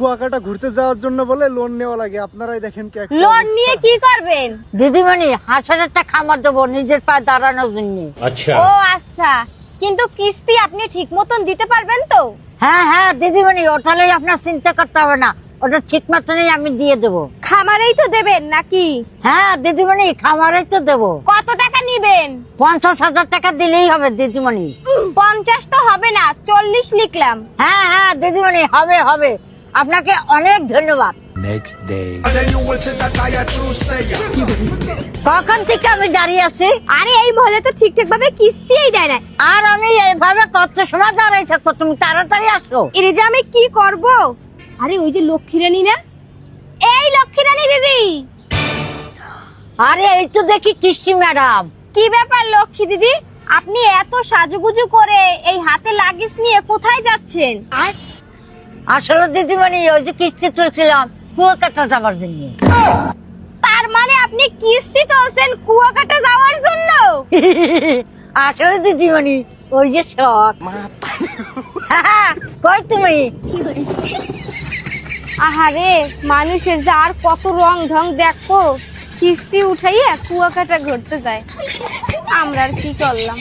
কুয়াকাটা ঘুরতে যাওয়ার জন্য বলে লোন নেওয়া লাগে, আপনারাই দেখেন কি একটা লোন অবস্থা। নিয়ে কি করবেন? দিদিমণি 5,000 খামার দেবো নিজের পায়ে দাঁড়ানোর জন্য। ও আচ্ছা, কিন্তু কিস্তি আপনি ঠিক মতন দিতে পারবেন তো? হ্যাঁ হ্যাঁ দিদিমণি, ওটালে আপনার চিন্তা করতে হবে না, ওটা ঠিক মতনই আমি দিয়ে দেবো। খামারেই তো দেবেন নাকি? হ্যাঁ দিদিমণি, খামারেই তো দেবো। কত টাকা নিবেন? 50,000 টাকা দিলেই হবে দিদিমণি। 50 তো হবে না, 40 লিখলাম। হ্যাঁ হ্যাঁ দিদিমণি, হবে হবে। আপনাকে অনেক ধন্যবাদ। Next day. কখন থেকে আমি দাঁড়িয়ে আছি, আরে এই মহলে তো ঠিকঠাক ভাবে কিস্তিই দেয় না। আর আমি এইভাবে কত সময় দাঁড়াই থাকবো, তুমি তাড়াতাড়ি আসো। এর যে আমি কি করব? আরে ওই যে লক্ষ্মীরানী না, এই লক্ষ্মীরানী দিদি। আরে এই তো দেখি কিস্তি ম্যাডাম। কি ব্যাপার লক্ষ্মী দিদি, আপনি এত সাজুগুজু করে এই হাতে লাগেজ নিয়ে কোথায় যাচ্ছেন? আসলে দিদিমণি ওই যে কিস্তি তুলছিলাম কুয়াকাটা যাবার জন্য। তার মানে আপনি কিস্তি তুলছেন কুয়াকাটা যাওয়ার জন্য? আসলে দিদিমণি ওই যে শখ। কই তুমি? আহারে, মানুষের যে আর কত রং ঢং দেখো, কিস্তি উঠাইয়া কুয়াকাটা ঘুরতে যায়। আমরা আর কি করলাম।